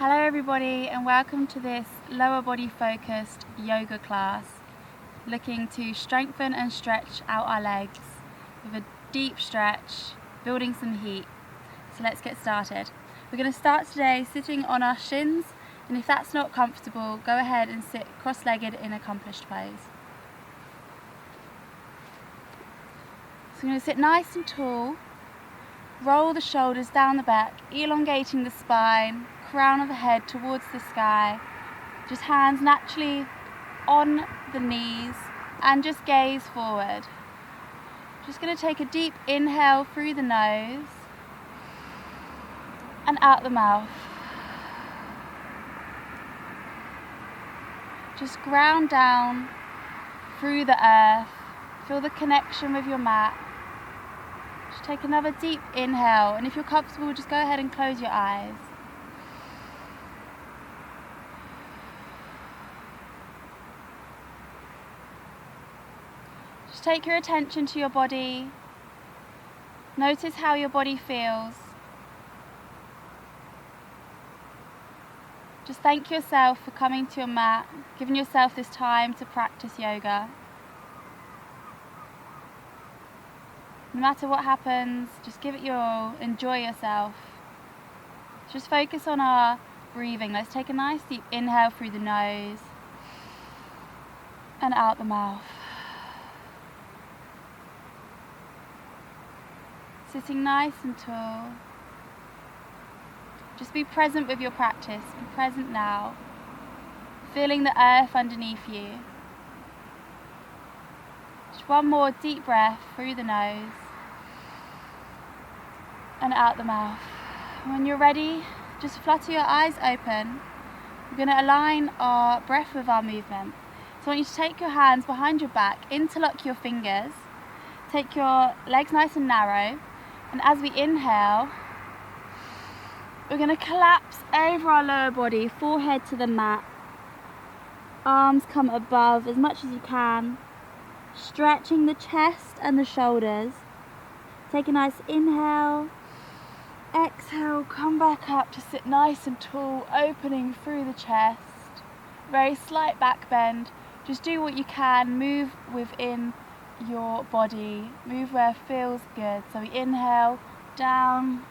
Hello everybody and welcome to this lower body focused yoga class looking to strengthen and stretch out our legs with a deep stretch, building some heat. So let's get started. We're going to start today sitting on our shins, and if that's not comfortable, go ahead and sit cross-legged in accomplished pose. So we're going to sit nice and tall, roll the shoulders down the back, elongating the spine, crown of the head towards the sky, just hands naturally on the knees and just gaze forward. Just going to take a deep inhale through the nose and out the mouth. Just ground down through the earth, feel the connection with your mat. Just take another deep inhale, and if you're comfortable, just go ahead and close your eyes. Just take your attention to your body. Notice how your body feels. Just thank yourself for coming to your mat, giving yourself this time to practice yoga. No matter what happens, just give it your all, enjoy yourself. Just focus on our breathing. Let's take a nice deep inhale through the nose and out the mouth. Sitting nice and tall. Just be present with your practice, be present now. Feeling the earth underneath you. Just one more deep breath through the nose and out the mouth. When you're ready, just flutter your eyes open. We're going to align our breath with our movement. So I want you to take your hands behind your back, interlock your fingers, take your legs nice and narrow, and as we inhale, we're going to collapse over our lower body, forehead to the mat. Arms come above as much as you can, stretching the chest and the shoulders. Take a nice inhale. Exhale, come back up to sit nice and tall, opening through the chest. Very slight back bend. Just do what you can, move within your body, move where it feels good. So we inhale, down.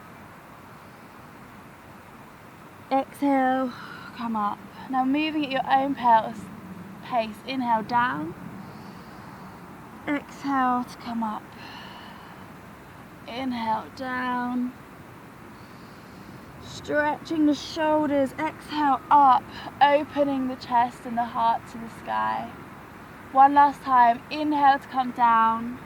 Exhale, come up. Now moving at your own pace. Inhale, down. Exhale to come up. Inhale, down. Stretching the shoulders. Exhale, up. Opening the chest and the heart to the sky. One last time. Inhale to come down.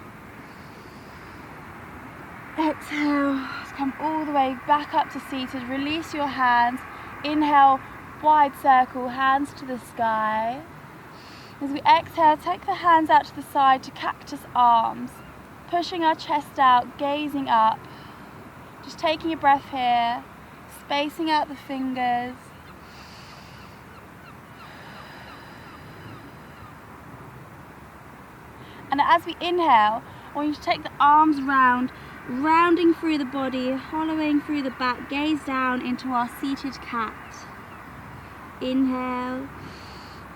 Exhale to come all the way back up to seated. Release your hands. Inhale, wide circle, hands to the sky. As we exhale, take the hands out to the side to cactus arms, pushing our chest out, gazing up. Just taking a breath here, spacing out the fingers. And as we inhale, I want you to take the arms round, rounding through the body, hollowing through the back, gaze down into our seated cat. Inhale.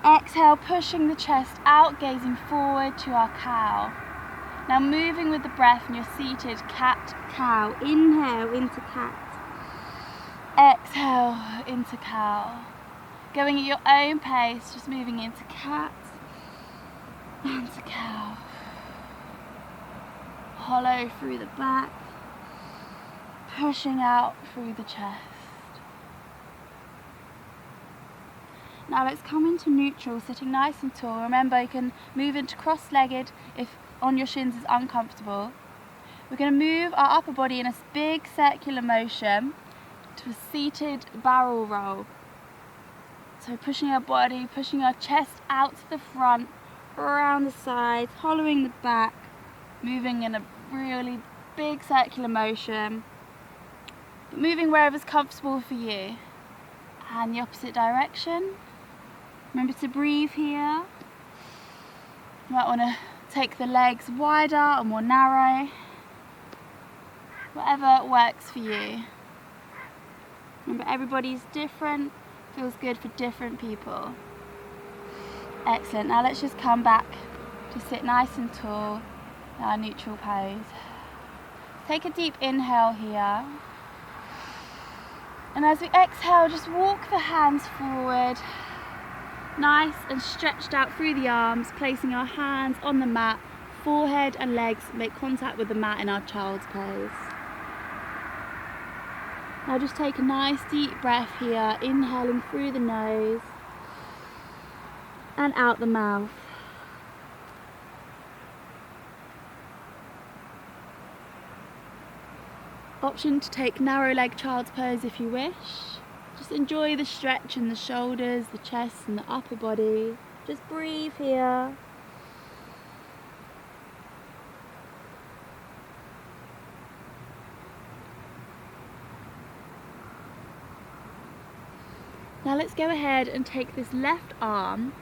Exhale, pushing the chest out, gazing forward to our cow. Now moving with the breath in your seated cat, cow. Inhale into cat. Exhale into cow. Going at your own pace, just moving into cat and to cow. Hollow through the back, pushing out through the chest. Now let's come into neutral, sitting nice and tall. Remember, you can move into cross-legged if on your shins is uncomfortable. We're going to move our upper body in a big circular motion to a seated barrel roll. So pushing our body, pushing our chest out to the front, around the sides, hollowing the back, moving in a really big circular motion, but moving wherever's comfortable for you. And the opposite direction. Remember to breathe here. You might want to take the legs wider or more narrow, whatever works for you. Remember, everybody's different, feels good for different people. Excellent. Now let's just come back to sit nice and tall in our neutral pose. Take a deep inhale here. And as we exhale, just walk the hands forward, nice and stretched out through the arms, placing our hands on the mat, forehead and legs make contact with the mat in our child's pose. Now just take a nice deep breath here, inhaling through the nose and out the mouth. Option to take narrow leg child's pose if you wish. Just enjoy the stretch in the shoulders, the chest and the upper body. Just breathe here. Now let's go ahead and take this left arm,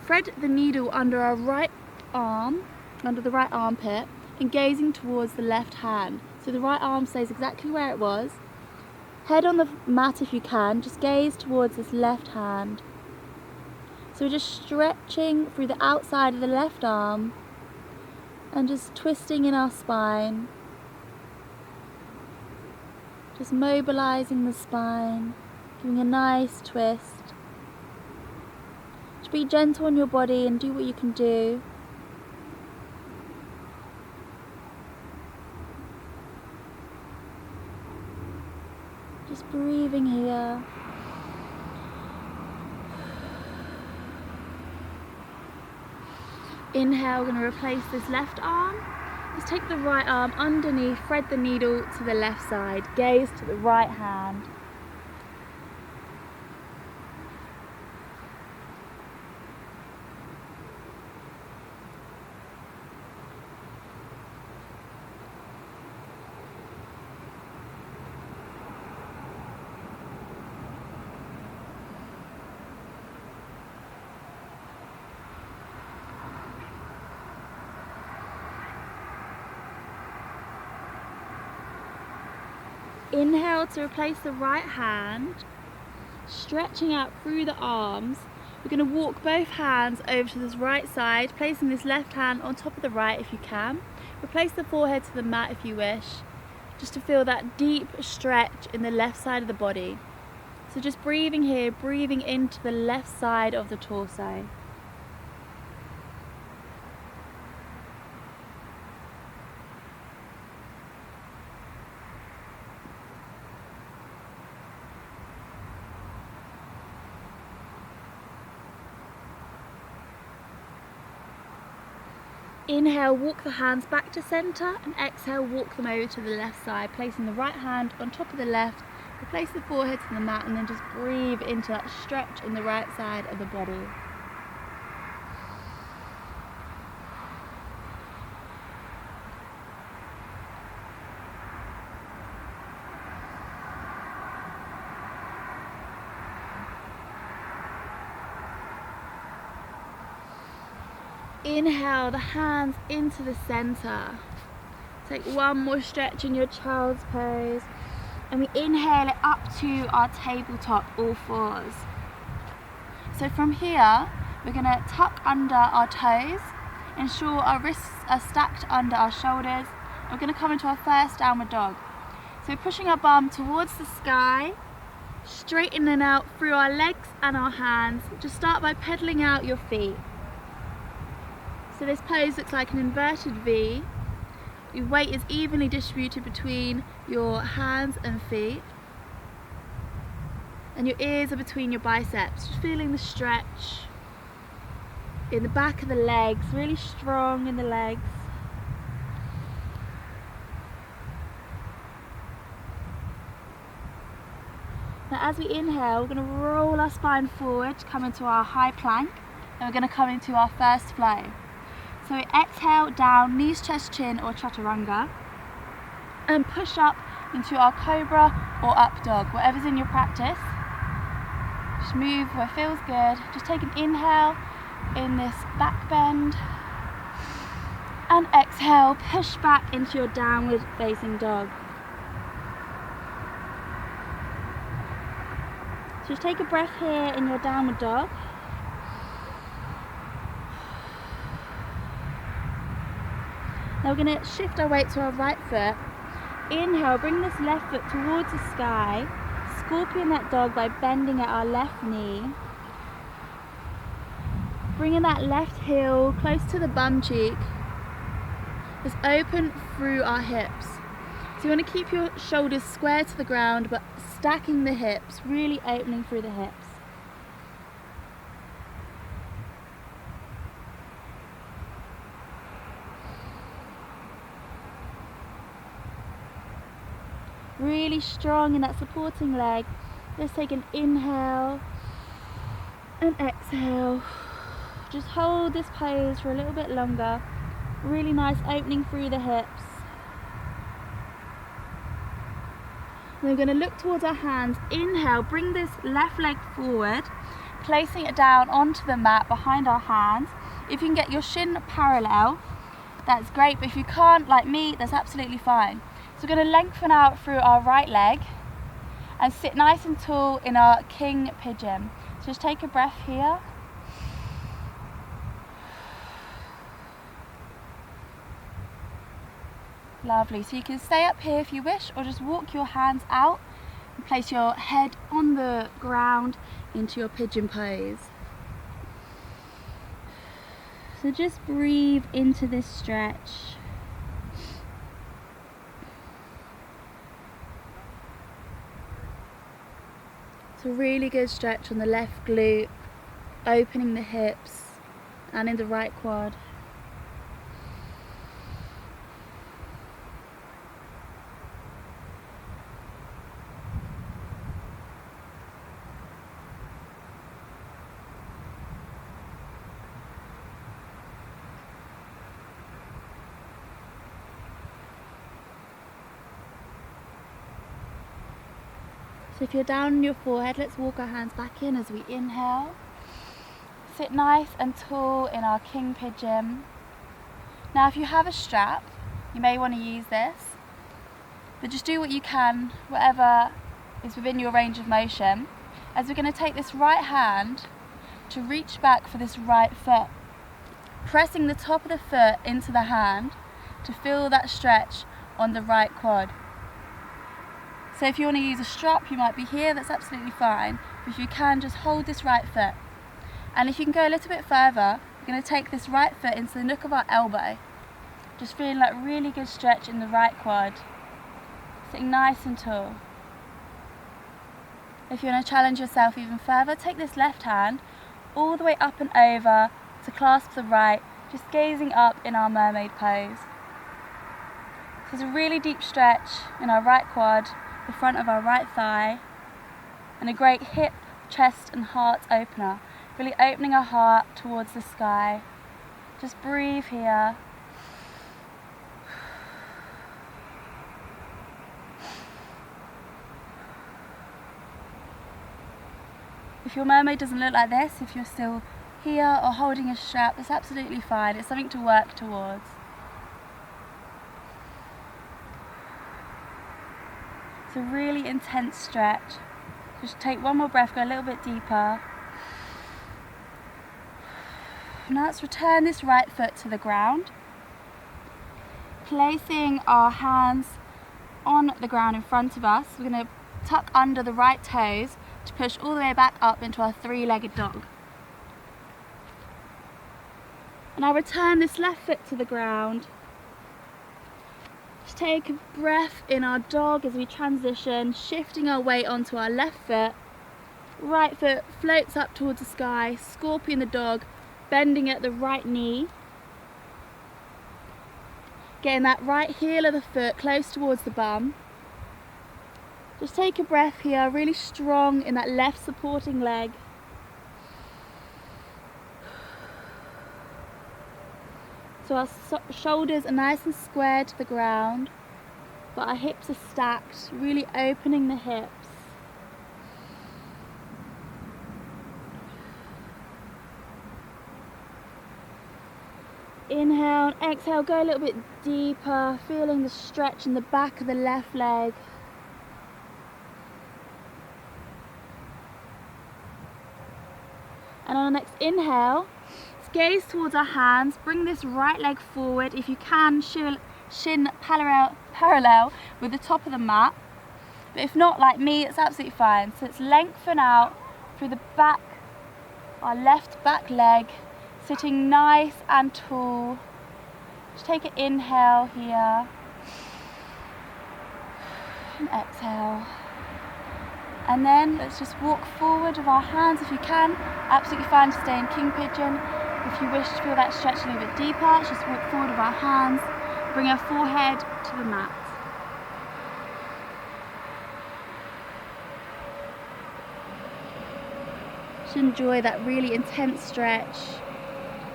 thread the needle under our right arm, under the right armpit, and gazing towards the left hand. So the right arm stays exactly where it was. Head on the mat if you can, just gaze towards this left hand. So we're just stretching through the outside of the left arm and just twisting in our spine. Just mobilizing the spine, giving a nice twist. Just be gentle on your body and do what you can do. Just breathing here. Inhale, we're going to replace this left arm. Just take the right arm underneath, thread the needle to the left side, gaze to the right hand. Inhale to replace the right hand, stretching out through the arms. We're going to walk both hands over to this right side, placing this left hand on top of the right if you can. Replace the forehead to the mat if you wish, just to feel that deep stretch in the left side of the body. So just breathing here, breathing into the left side of the torso. Inhale, walk the hands back to centre, and exhale, walk them over to the left side, placing the right hand on top of the left, replace the forehead to the mat, and then just breathe into that stretch in the right side of the body. Inhale the hands into the center. Take one more stretch in your child's pose, and we inhale it up to our tabletop, all fours. So from here, we're going to tuck under our toes, ensure our wrists are stacked under our shoulders. We're going to come into our first downward dog. So we're pushing our bum towards the sky, straightening out through our legs and our hands. Just start by pedaling out your feet. So this pose looks like an inverted V. Your weight is evenly distributed between your hands and feet. And your ears are between your biceps. Just feeling the stretch in the back of the legs, really strong in the legs. Now as we inhale, we're going to roll our spine forward, come into our high plank, and we're going to come into our first flow. So we exhale down, knees, chest, chin, or chaturanga, and push up into our cobra or up dog, whatever's in your practice. Just move where it feels good. Just take an inhale in this back bend, and exhale, push back into your downward facing dog. Just take a breath here in your downward dog. Now we're going to shift our weight to our right foot. Inhale, bring this left foot towards the sky. Scorpion that dog by bending at our left knee. Bringing that left heel close to the bum cheek. Just open through our hips. So you want to keep your shoulders square to the ground, but stacking the hips, really opening through the hips. Really strong in that supporting leg. Let's take an inhale and exhale. Just hold this pose for a little bit longer. Really nice opening through the hips. Then we're going to look towards our hands. Inhale, bring this left leg forward, placing it down onto the mat behind our hands. If you can get your shin parallel, that's great, but if you can't, like me, that's absolutely fine. So we're going to lengthen out through our right leg and sit nice and tall in our king pigeon. So just take a breath here. Lovely. So you can stay up here if you wish, or just walk your hands out and place your head on the ground into your pigeon pose. So just breathe into this stretch. It's a really good stretch on the left glute, opening the hips and in the right quad. So if you're down on your forehead, let's walk our hands back in as we inhale. Sit nice and tall in our king pigeon. Now if you have a strap, you may want to use this, but just do what you can, whatever is within your range of motion, as we're going to take this right hand to reach back for this right foot, pressing the top of the foot into the hand to feel that stretch on the right quad. So if you want to use a strap, you might be here, that's absolutely fine. But if you can, just hold this right foot. And if you can go a little bit further, we're going to take this right foot into the nook of our elbow. Just feeling like really good stretch in the right quad. Sitting nice and tall. If you want to challenge yourself even further, take this left hand all the way up and over to clasp the right, just gazing up in our mermaid pose. So it's a really deep stretch in our right quad, the front of our right thigh, and a great hip, chest and heart opener, really opening our heart towards the sky. Just breathe here. If your mermaid doesn't look like this, if you're still here or holding a strap, that's absolutely fine. It's something to work towards. It's a really intense stretch. Just take one more breath, go a little bit deeper. Now let's return this right foot to the ground. Placing our hands on the ground in front of us, we're going to tuck under the right toes to push all the way back up into our three-legged dog. And I'll return this left foot to the ground. Just take a breath in our dog as we transition, shifting our weight onto our left foot. Right foot floats up towards the sky, scorpion the dog, bending at the right knee. Getting that right heel of the foot close towards the bum. Just take a breath here, really strong in that left supporting leg. So our shoulders are nice and square to the ground, but our hips are stacked, really opening the hips. Inhale and exhale, go a little bit deeper, feeling the stretch in the back of the left leg. And on the next inhale, gaze towards our hands, bring this right leg forward. If you can, shin parallel with the top of the mat. But if not, like me, it's absolutely fine. So it's lengthen out through the back, our left back leg, sitting nice and tall. Just take an inhale here. And exhale. And then let's just walk forward with our hands if you can. Absolutely fine to stay in king pigeon. If you wish to feel that stretch a little bit deeper, just walk forward with our hands. Bring our forehead to the mat. Just enjoy that really intense stretch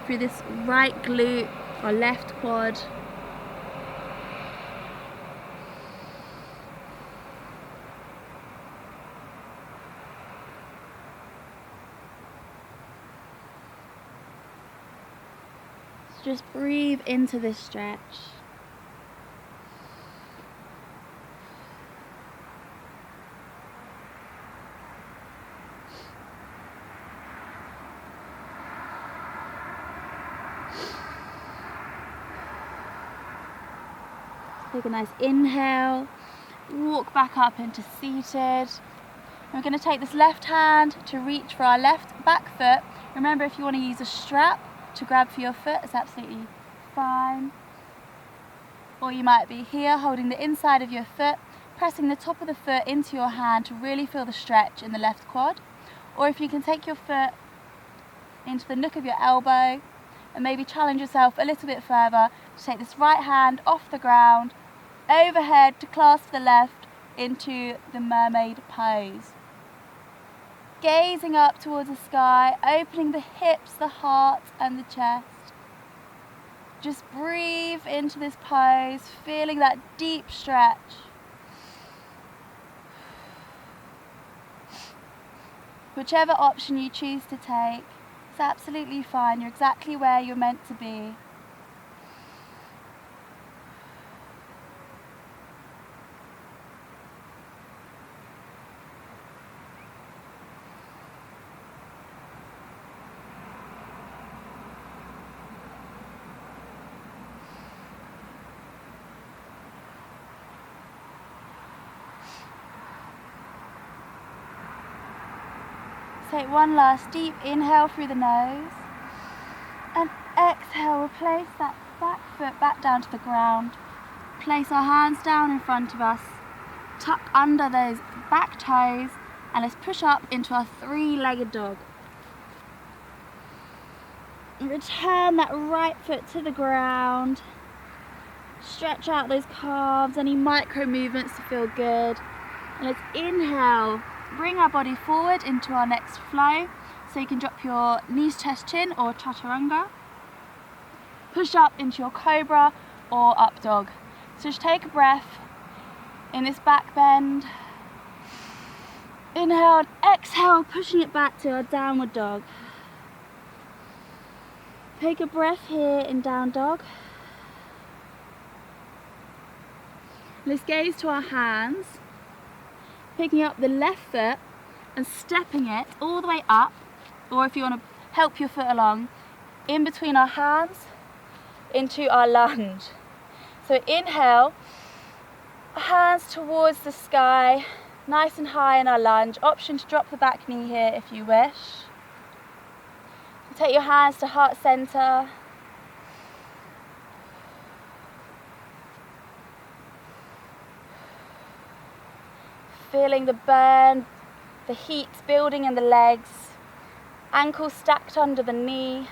through this right glute or left quad. Just breathe into this stretch. Take a nice inhale, walk back up into seated. And we're going to take this left hand to reach for our left back foot. Remember, if you want to use a strap to grab for your foot, it's absolutely fine. Or you might be here holding the inside of your foot, pressing the top of the foot into your hand to really feel the stretch in the left quad. Or if you can take your foot into the nook of your elbow and maybe challenge yourself a little bit further to take this right hand off the ground, overhead to clasp the left into the mermaid pose. Gazing up towards the sky, opening the hips, the heart and the chest. Just breathe into this pose, feeling that deep stretch. Whichever option you choose to take, it's absolutely fine. You're exactly where you're meant to be. Take one last deep inhale through the nose and exhale. We'll place that back foot back down to the ground. Place our hands down in front of us, tuck under those back toes, and let's push up into our three-legged dog. Return that right foot to the ground. Stretch out those calves, any micro movements to feel good. And let's inhale. Bring our body forward into our next flow. So you can drop your knees, chest, chin or chaturanga. Push up into your cobra or up dog. So just take a breath in this back bend. Inhale and exhale, pushing it back to our downward dog. Take a breath here in down dog. Let's gaze to our hands. Picking up the left foot and stepping it all the way up, or if you want to help your foot along, in between our hands into our lunge. So inhale, hands towards the sky, nice and high in our lunge. Option to drop the back knee here if you wish. Take your hands to heart center. Feeling the burn, the heat building in the legs, ankles stacked under the knee.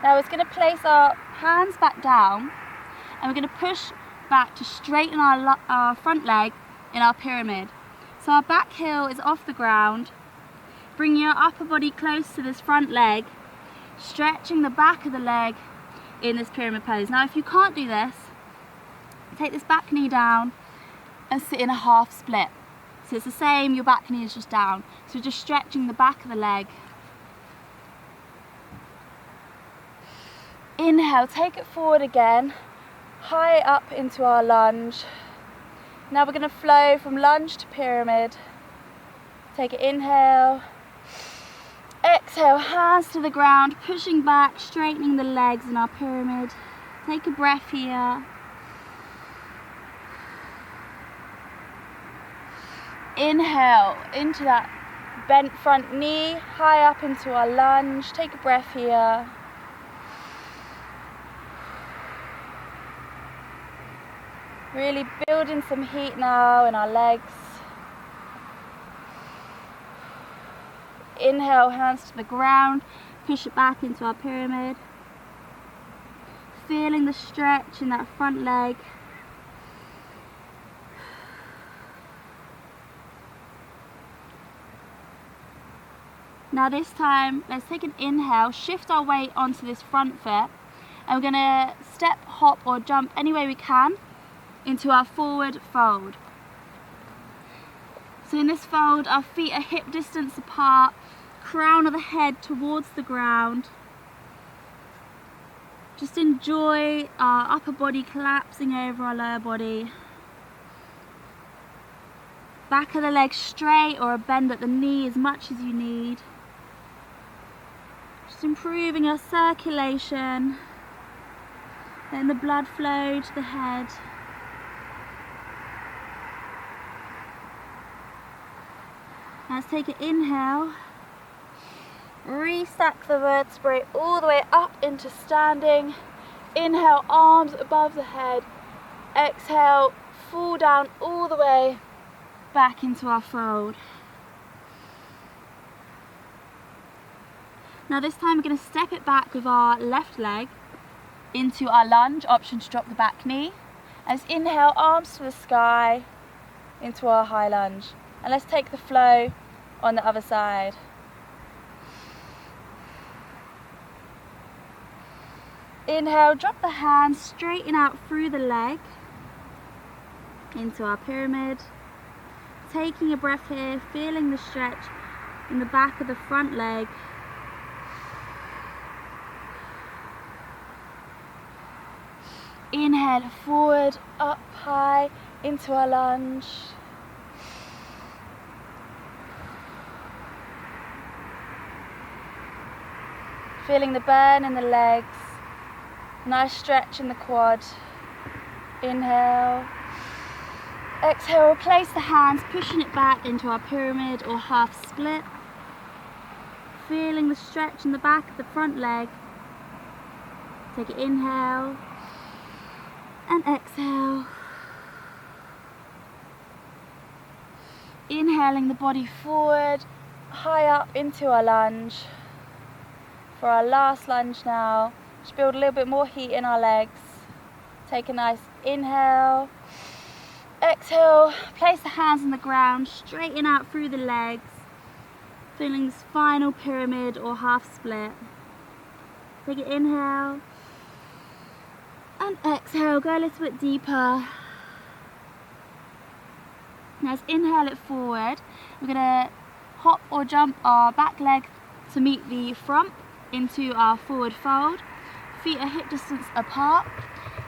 Now we're going to place our hands back down and we're going to push back to straighten our front leg in our pyramid. So our back heel is off the ground, bringing your upper body close to this front leg, stretching the back of the leg in this pyramid pose. Now if you can't do this, take this back knee down and sit in a half split. So it's the same, your back knee is just down. So just stretching the back of the leg. Inhale, take it forward again, high up into our lunge. Now we're going to flow from lunge to pyramid. Take an inhale. Exhale, hands to the ground, pushing back, straightening the legs in our pyramid. Take a breath here. Inhale into that bent front knee, high up into our lunge. Take a breath here. Really building some heat now in our legs. Inhale, hands to the ground, push it back into our pyramid. Feeling the stretch in that front leg. Now this time, let's take an inhale, shift our weight onto this front foot, and we're going to step, hop or jump any way we can into our forward fold. So in this fold, our feet are hip distance apart, crown of the head towards the ground. Just enjoy our upper body collapsing over our lower body. Back of the leg straight or a bend at the knee as much as you need. Just improving our circulation, letting the blood flow to the head. Now let's take an inhale, restack the vertebrae all the way up into standing. Inhale, arms above the head. Exhale, fall down all the way back into our fold. Now this time we're going to step it back with our left leg into our lunge, option to drop the back knee. Let's inhale, arms to the sky, into our high lunge. And let's take the flow on the other side. Inhale, drop the hands, straighten out through the leg into our pyramid. Taking a breath here, feeling the stretch in the back of the front leg. Inhale, forward, up high, into our lunge. Feeling the burn in the legs. Nice stretch in the quad. Inhale. Exhale, place the hands, pushing it back into our pyramid or half split. Feeling the stretch in the back of the front leg. Take an inhale and exhale. Inhaling the body forward, high up into our lunge. For our last lunge now, just build a little bit more heat in our legs. Take a nice inhale. Exhale, place the hands on the ground, straighten out through the legs. Feeling this final pyramid or half split. Take an inhale. And exhale, go a little bit deeper. Now let's inhale it forward. We're going to hop or jump our back leg to meet the front into our forward fold. Feet are hip distance apart.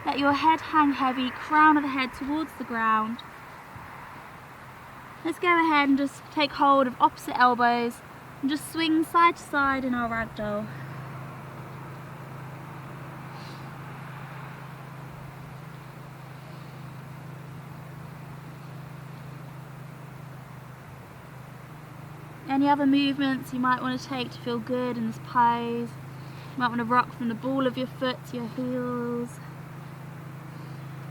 Let your head hang heavy, crown of the head towards the ground. Let's go ahead and just take hold of opposite elbows and just swing side to side in our ragdoll. Any other movements you might want to take to feel good in this pose? You might want to rock from the ball of your foot to your heels.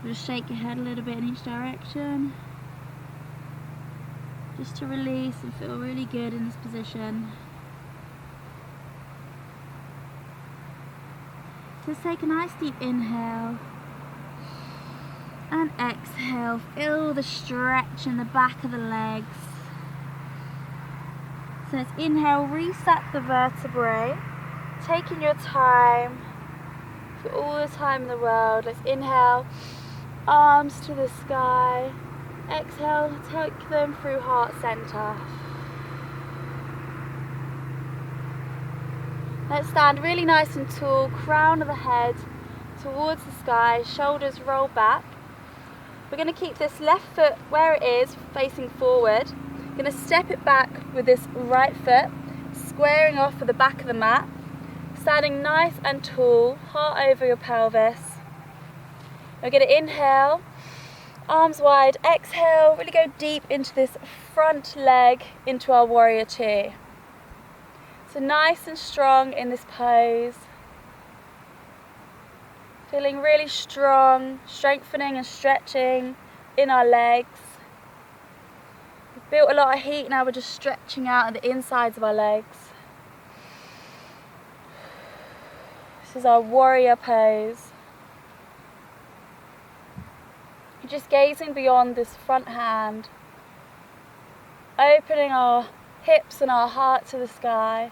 Just shake your head a little bit in each direction. Just to release and feel really good in this position. Just take a nice deep inhale. And exhale. Feel the stretch in the back of the legs. So let's inhale, reset the vertebrae, taking your time, for all the time in the world. Let's inhale, arms to the sky. Exhale, take them through heart center. Let's stand really nice and tall, crown of the head towards the sky, shoulders roll back. We're going to keep this left foot where it is, facing forward. going to step it back with this right foot, squaring off with the back of the mat, standing nice and tall, heart over your pelvis. We're going to inhale, arms wide, exhale, really go deep into this front leg, into our warrior two. So nice and strong in this pose. Feeling really strong, strengthening and stretching in our legs. We've built a lot of heat, now we're just stretching out at the insides of our legs. This is our warrior pose. You're just gazing beyond this front hand, opening our hips and our heart to the sky.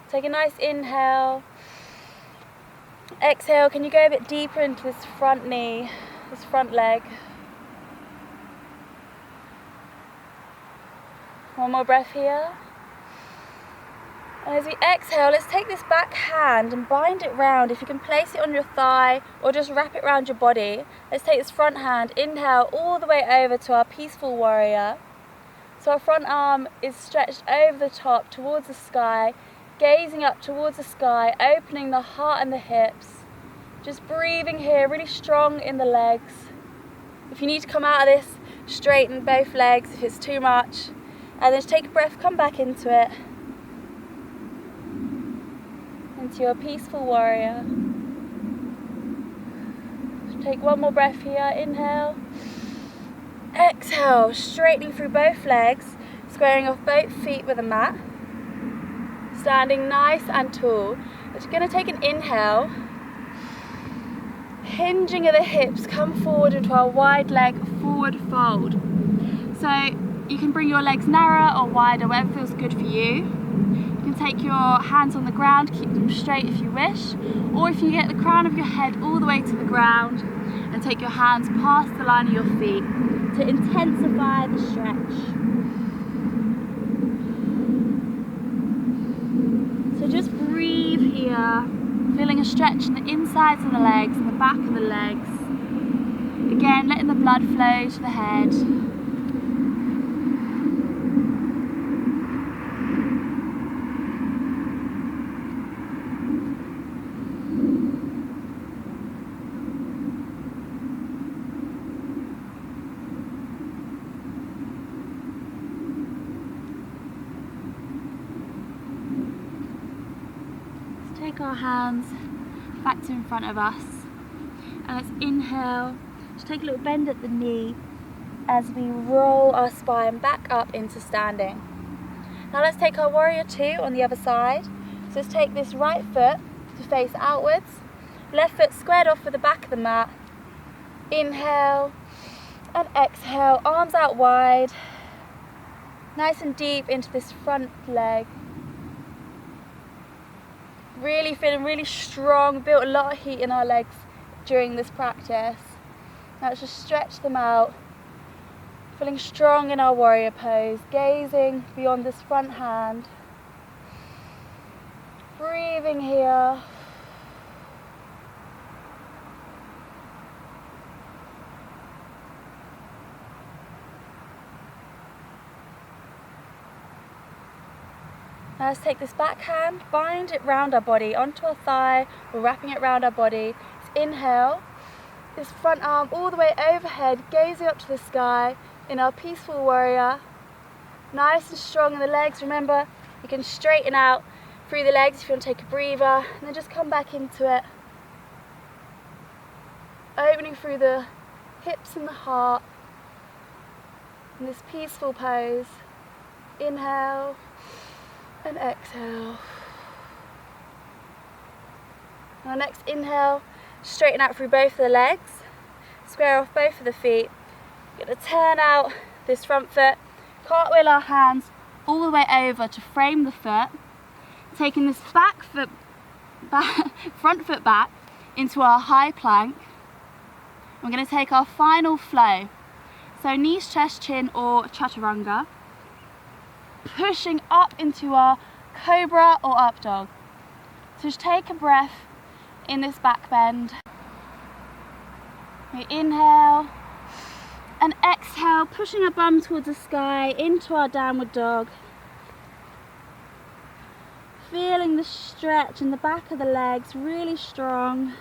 Take a nice inhale. Exhale, can you go a bit deeper into this front knee, this front leg? One more breath here. And as we exhale, let's take this back hand and bind it round. If you can place it on your thigh or just wrap it around your body. Let's take this front hand, inhale all the way over to our peaceful warrior. So our front arm is stretched over the top towards the sky, gazing up towards the sky, opening the heart and the hips. Just breathing here, really strong in the legs. If you need to come out of this, straighten both legs if it's too much. And then just take a breath, come back into it. Into your peaceful warrior. Take one more breath here, inhale. Exhale, straightening through both legs, squaring off both feet with the mat. Standing nice and tall. We're just going to take an inhale. Hinging at the hips, come forward into our wide leg forward fold. So you can bring your legs narrower or wider, whatever feels good for you. You can take your hands on the ground, keep them straight if you wish, or if you get the crown of your head all the way to the ground and take your hands past the line of your feet to intensify the stretch. So just breathe here, feeling a stretch in the insides of the legs and the back of the legs. Again, letting the blood flow to the head. Take our hands back to in front of us and let's inhale, just take a little bend at the knee as we roll our spine back up into standing. Now let's take our warrior two on the other side. So let's take this right foot to face outwards, left foot squared off with the back of the mat. Inhale and exhale, arms out wide, nice and deep into this front leg. Really feeling really strong, built a lot of heat in our legs during this practice. Now let's just stretch them out, feeling strong in our warrior pose, gazing beyond this front hand. Breathing here. Now let's take this back hand, bind it round our body, onto our thigh, we're wrapping it round our body. Let's inhale, this front arm all the way overhead, gazing up to the sky in our peaceful warrior. Nice and strong in the legs. Remember, you can straighten out through the legs if you want to take a breather, and then just come back into it. Opening through the hips and the heart in this peaceful pose. Inhale and exhale. On our next inhale, straighten out through both of the legs, square off both of the feet. We're going to turn out this front foot, cartwheel our hands all the way over to frame the foot, taking this front foot back into our high plank. We're going to take our final flow, so knees, chest, chin or chaturanga, pushing up into our cobra or up dog. So just take a breath in this back bend. We inhale and exhale. exhale, pushing our bum towards the sky into our downward dog. Feeling the stretch in the back of the legs, really strong.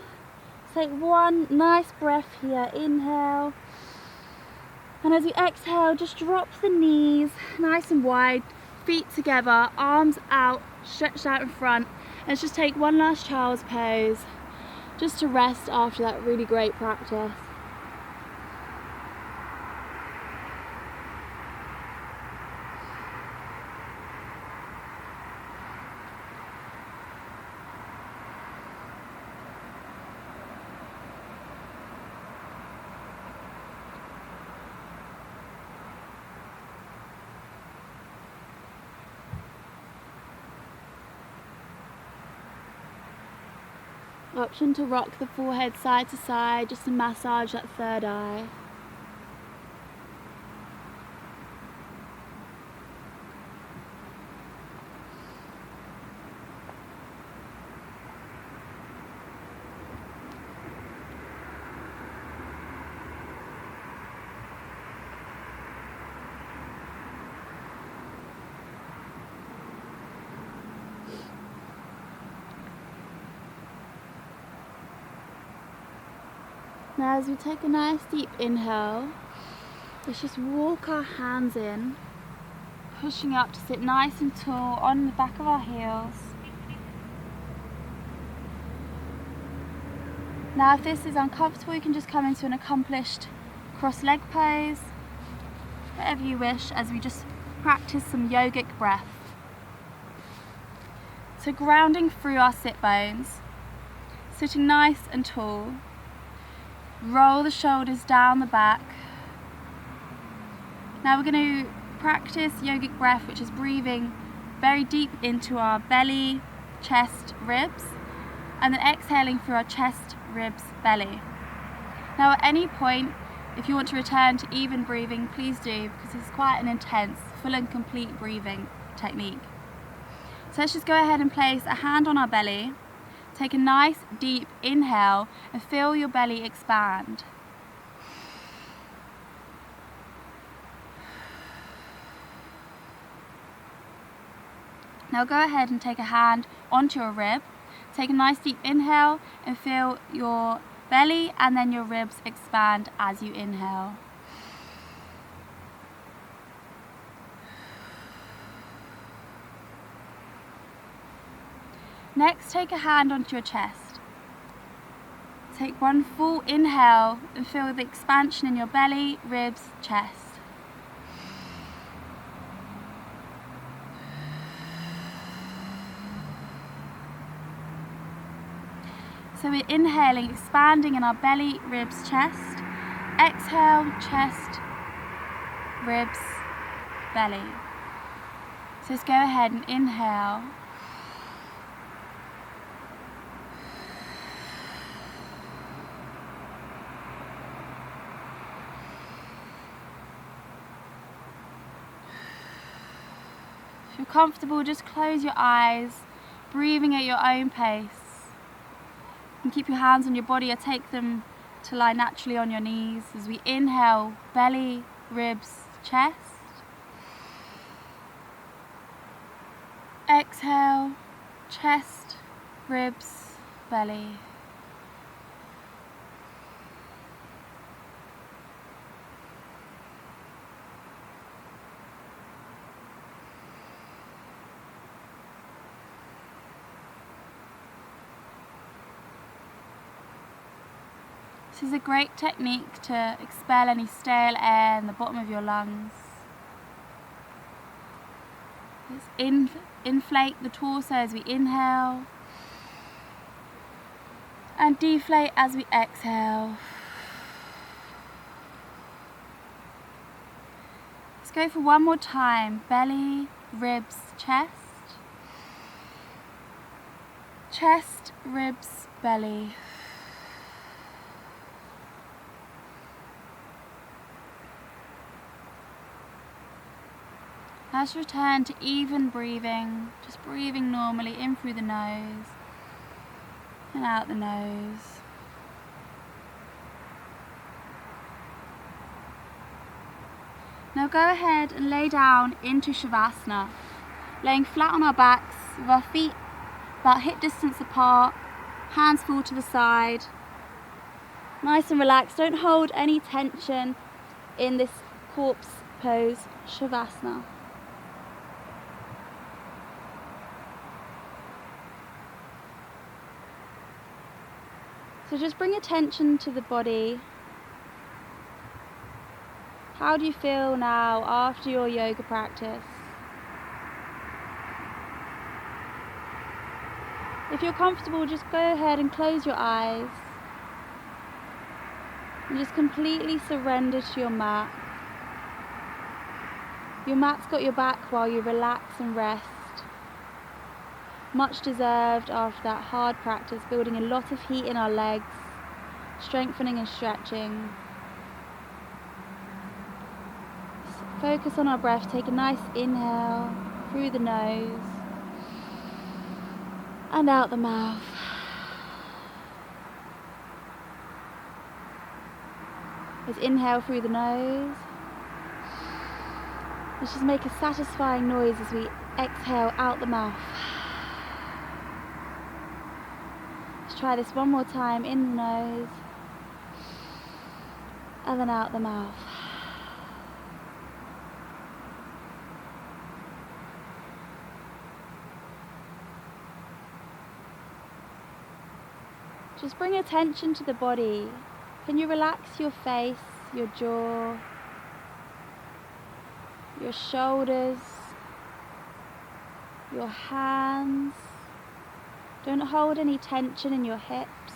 Take one nice breath here, inhale. And as you exhale, just drop the knees nice and wide, feet together, arms out, stretched out in front. Let's just take one last child's pose, just to rest after that really great practice. Option to rock the forehead side to side, just to massage that third eye. Now as we take a nice deep inhale, let's just walk our hands in, pushing up to sit nice and tall on the back of our heels. Now if this is uncomfortable, you can just come into an accomplished cross-leg pose, whatever you wish, as we just practice some yogic breath. So grounding through our sit bones, sitting nice and tall. Roll the shoulders down the back. Now we're going to practice yogic breath, which is breathing very deep into our belly, chest, ribs, and then exhaling through our chest, ribs, belly. Now at any point, if you want to return to even breathing, please do, because it's quite an intense, full and complete breathing technique. So let's just go ahead and place a hand on our belly. Take a nice deep inhale and feel your belly expand. Now go ahead and take a hand onto your rib. Take a nice deep inhale and feel your belly and then your ribs expand as you inhale. Next, take a hand onto your chest. Take one full inhale and feel the expansion in your belly, ribs, chest. So we're inhaling, expanding in our belly, ribs, chest. Exhale, chest, ribs, belly. So let's go ahead and inhale. If you're comfortable, just close your eyes, breathing at your own pace. And keep your hands on your body or take them to lie naturally on your knees as we inhale, belly, ribs, chest. Exhale, chest, ribs, belly. This is a great technique to expel any stale air in the bottom of your lungs. Let's inflate the torso as we inhale and deflate as we exhale. Let's go for one more time. Belly, ribs, chest. Chest, ribs, belly. Let's return to even breathing, just breathing normally in through the nose and out the nose. Now go ahead and lay down into Shavasana, laying flat on our backs with our feet about hip distance apart, hands fall to the side. Nice and relaxed, don't hold any tension in this corpse pose, Shavasana. So just bring attention to the body. How do you feel now after your yoga practice? If you're comfortable, just go ahead and close your eyes and just completely surrender to your mat. Your mat's got your back while you relax and rest. Much deserved after that hard practice, building a lot of heat in our legs, strengthening and stretching. Focus on our breath. Take a nice inhale through the nose and out the mouth. Let's inhale through the nose. Let's just make a satisfying noise as we exhale out the mouth. Let's try this one more time, in the nose and then out the mouth. Just bring attention to the body. Can you relax your face, your jaw, your shoulders, your hands? Don't hold any tension in your hips.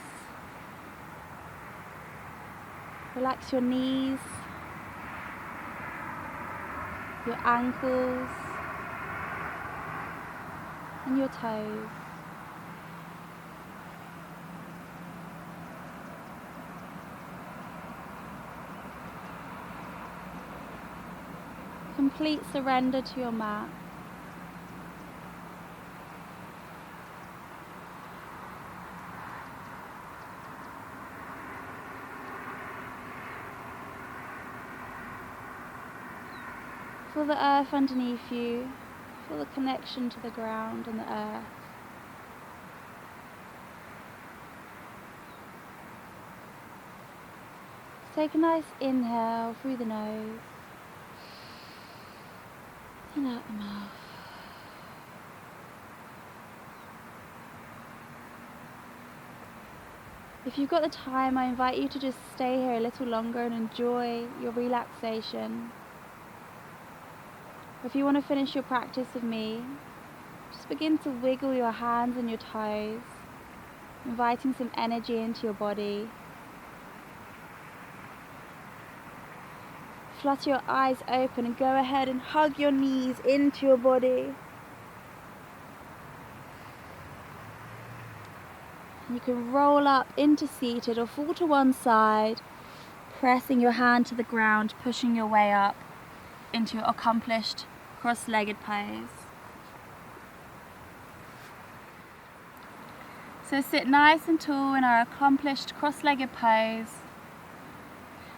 Relax your knees, your ankles, and your toes. Complete surrender to your mat. Feel the earth underneath you. Feel the connection to the ground and the earth. Take a nice inhale through the nose and out the mouth. If you've got the time, I invite you to just stay here a little longer and enjoy your relaxation. If you want to finish your practice with me, just begin to wiggle your hands and your toes, inviting some energy into your body. Flutter your eyes open and go ahead and hug your knees into your body. You can roll up into seated or fall to one side, pressing your hand to the ground, pushing your way up into your accomplished cross-legged pose. So sit nice and tall in our accomplished cross-legged pose.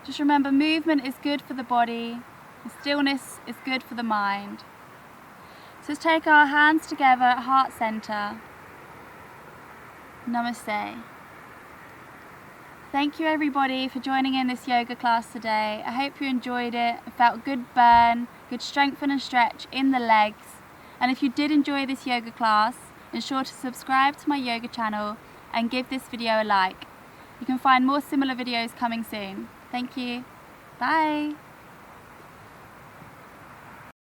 Just remember, movement is good for the body, and stillness is good for the mind. So let's take our hands together at heart center. Namaste. Thank you everybody for joining in this yoga class today. I hope you enjoyed it and felt good burn, good strengthen and stretch in the legs. And if you did enjoy this yoga class, ensure to subscribe to my yoga channel and give this video a like. You can find more similar videos coming soon. Thank you. Bye.